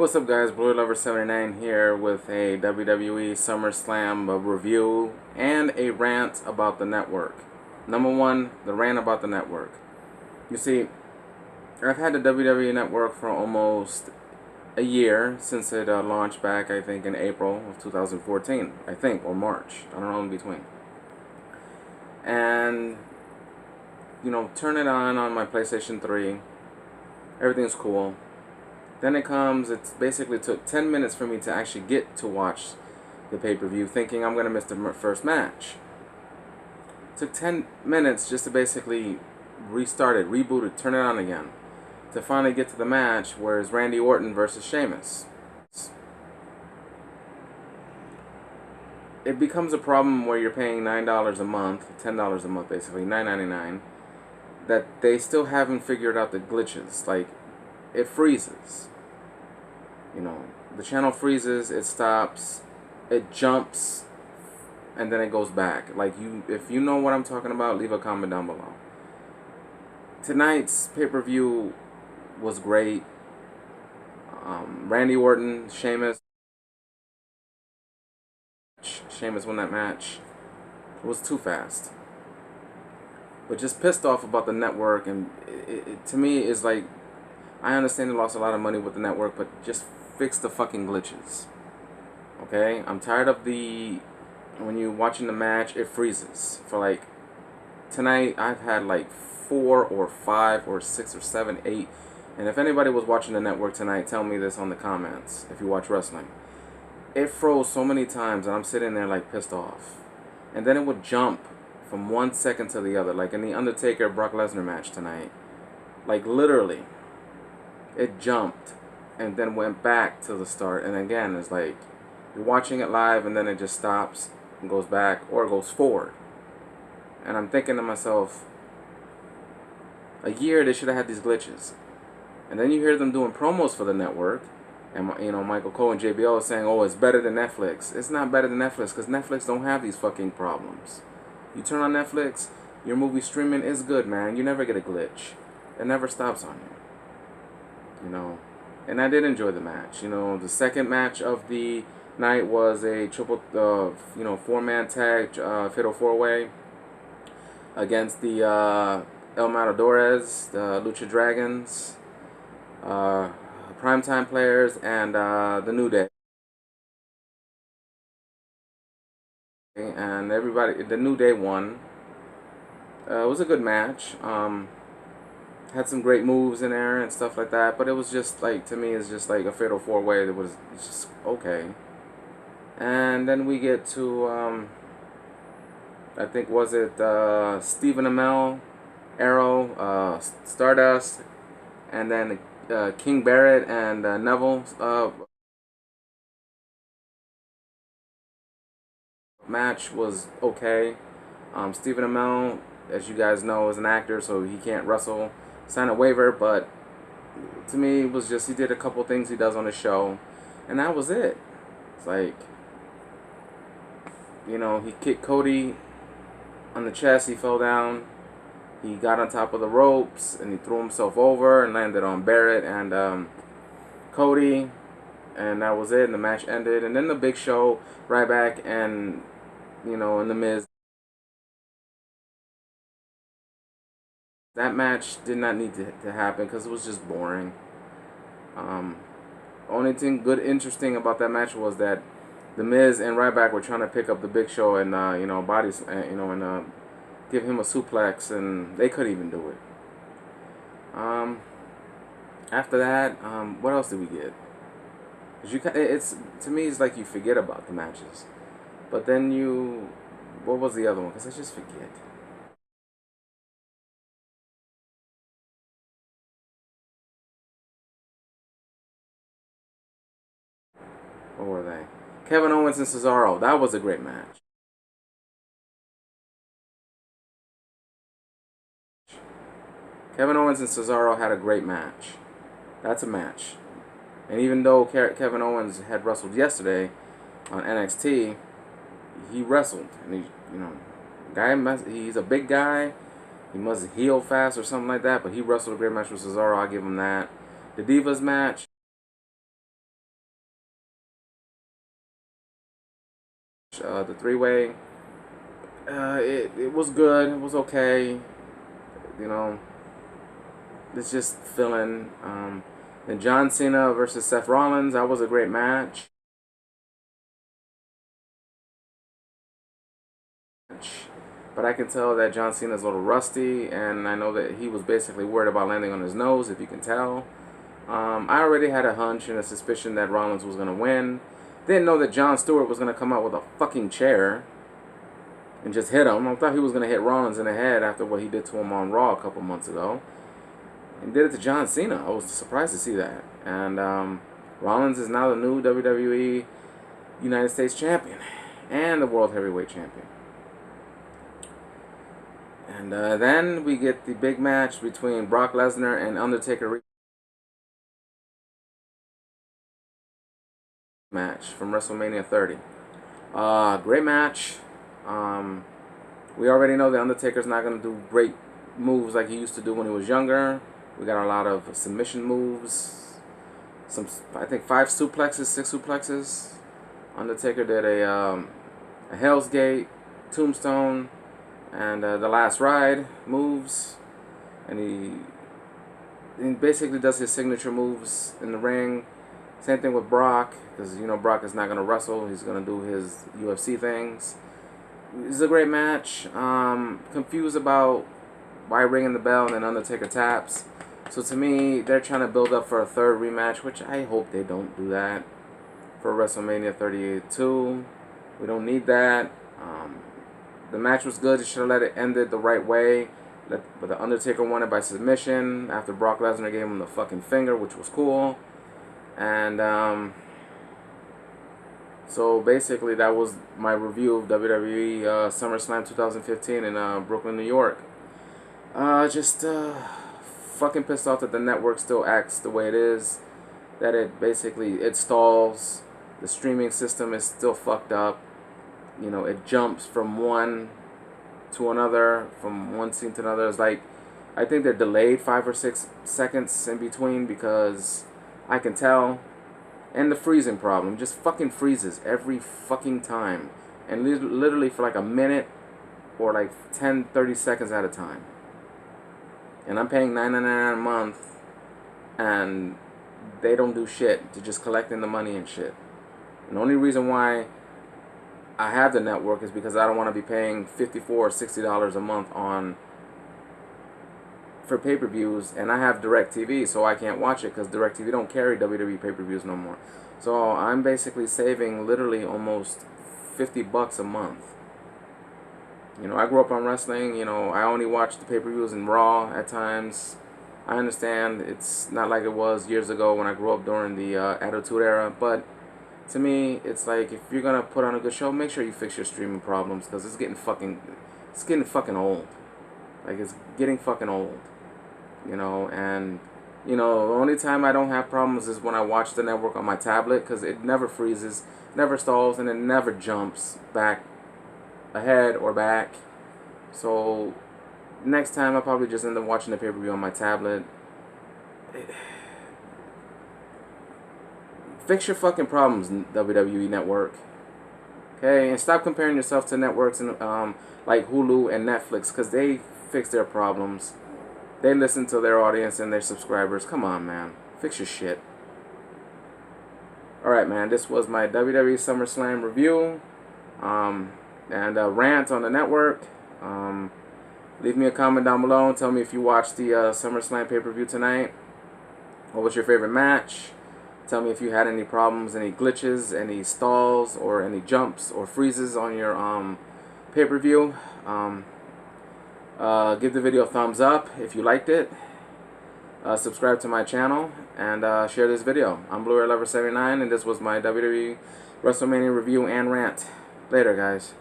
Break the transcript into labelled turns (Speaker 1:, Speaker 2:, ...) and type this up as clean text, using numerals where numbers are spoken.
Speaker 1: What's up, guys? BLU-RAY here with a WWE SummerSlam review and a rant about the network. Number one, the rant about the network. You see, I've had the WWE Network for almost a year since it launched back, I think, in April of 2014, I think, or March. I don't know, in between. And, turn it on my PlayStation 3. Everything's cool. Then it basically took 10 minutes for me to actually get to watch the pay-per-view, thinking I'm going to miss the first match. It took 10 minutes just to basically restart it, reboot it, turn it on again, to finally get to the match where it's Randy Orton versus Sheamus. It becomes a problem where you're paying $9 a month, $10 a month basically, $9.99, that they still haven't figured out the glitches. Like, it freezes. The channel freezes, it stops, it jumps, and then it goes back. If you know what I'm talking about, leave a comment down below. Tonight's pay-per-view was great. Randy Orton, Sheamus won that match. It was too fast. But just pissed off about the network, and to me, it's like, I understand they lost a lot of money with the network, but just fix the fucking glitches. Okay? I'm tired of when you're watching the match, it freezes. For tonight, I've had 4 or 5 or 6 or 7, 8. And if anybody was watching the network tonight, tell me this on the comments if you watch wrestling. It froze so many times, and I'm sitting there pissed off. And then it would jump from 1 second to the other, like in the Undertaker Brock Lesnar match tonight. Literally. It jumped and then went back to the start, and again it's like you're watching it live and then it just stops and goes back, or it goes forward. And I'm thinking to myself, a year they should have had these glitches. And then you hear them doing promos for the network, and Michael Cole and JBL is saying, oh, it's better than Netflix. It's not better than Netflix, because Netflix don't have these fucking problems. You turn on Netflix, your movie streaming is good, man. You never get a glitch. It never stops on you. And I did enjoy the match. The second match of the night was a triple, 4-man tag, fatal 4-way against the El Matadores, the Lucha Dragons, Primetime Players, and the New Day. And the New Day won. It was a good match. Had some great moves in there and stuff like that, but it was just to me, it's just a fatal 4-way that was just okay. And then we get to I think, was it Stephen Amell, Arrow, Stardust, and then King Barrett and Neville match was okay. Stephen Amell, as you guys know, is an actor, so he can't wrestle. Sign a waiver, but to me, it was just, he did a couple things he does on the show, and that was it. It's he kicked Cody on the chest, he fell down, he got on top of the ropes, and he threw himself over and landed on Barrett and Cody, and that was it, and the match ended. And then the Big Show, Ryback, and and the Miz. That match did not need to happen because it was just boring. Only thing interesting about that match was that the Miz and Ryback were trying to pick up the Big Show and bodies, and give him a suplex, and they couldn't even do it. After that, what else did we get? To me, it's like you forget about the matches, but then what was the other one? Because I just forget. What were they? Kevin Owens and Cesaro. That was a great match. Kevin Owens and Cesaro had a great match. That's a match. And even though Kevin Owens had wrestled yesterday on NXT, he wrestled. And he's a big guy. He must heal fast or something like that. But he wrestled a great match with Cesaro. I'll give him that. The Divas match. three-way. It was good. It was okay. You know, it's just filling. And John Cena versus Seth Rollins, that was a great match. But I can tell that John Cena's a little rusty, and I know that he was basically worried about landing on his nose, if you can tell. I already had a hunch and a suspicion that Rollins was going to win. Didn't know that Jon Stewart was going to come out with a fucking chair and just hit him. I thought he was going to hit Rollins in the head after what he did to him on Raw a couple months ago. And did it to John Cena. I was surprised to see that. And Rollins is now the new WWE United States Champion and the World Heavyweight Champion. And then we get the big match between Brock Lesnar and Undertaker match from WrestleMania 30. Great match. We already know the Undertaker's not going to do great moves like he used to do when he was younger. We got a lot of submission moves. I think 5 suplexes, 6 suplexes. Undertaker did a Hell's Gate, Tombstone, and the Last Ride moves. And he basically does his signature moves in the ring. Same thing with Brock, because you know Brock is not going to wrestle. He's going to do his UFC things. It's a great match. Confused about why ringing the bell and then Undertaker taps. So to me, they're trying to build up for a third rematch, which I hope they don't do that for WrestleMania 32. We don't need that. The match was good. They should have let it end it the right way. But the Undertaker won it by submission after Brock Lesnar gave him the fucking finger, which was cool. And so basically that was my review of WWE SummerSlam 2015 in Brooklyn, New York. Just fucking pissed off that the network still acts the way it is. That it stalls. The streaming system is still fucked up. You know, it jumps from one to another, from one scene to another. It's like, I think they're delayed 5 or 6 seconds in between because I can tell. And the freezing problem just fucking freezes every fucking time. And literally for like a minute or like 10-30 seconds at a time. And I'm paying $9.99 a month and they don't do shit. They're just collecting the money and shit. And the only reason why I have the network is because I don't want to be paying $54 or $60 a month for pay-per-views, and I have DirecTV, so I can't watch it because DirecTV don't carry WWE pay-per-views no more. So I'm basically saving literally almost $50 a month. You know, I grew up on wrestling. You know, I only watch the pay-per-views in Raw at times. I understand it's not like it was years ago when I grew up during the Attitude Era, but to me, it's like if you're gonna put on a good show, make sure you fix your streaming problems because it's getting fucking old. Like it's getting fucking old. You know, and you know, the only time I don't have problems is when I watch the network on my tablet because it never freezes, never stalls, and it never jumps back ahead or back. So next time I'll probably just end up watching the pay-per-view on my tablet. Fix your fucking problems, WWE Network. Okay, and stop comparing yourself to networks and like Hulu and Netflix because they fix their problems. They listen to their audience and their subscribers. Come on, man. Fix your shit. Alright, man. This was my WWE SummerSlam review. And rant on the network. Leave me a comment down below and tell me if you watched the SummerSlam pay-per-view tonight. What was your favorite match? Tell me if you had any problems, any glitches, any stalls, or any jumps or freezes on your pay-per-view. Give the video a thumbs up if you liked it. Subscribe to my channel and share this video. I'm BLU-RAY Lover 79 and this was my WWE WrestleMania review and rant. Later, guys.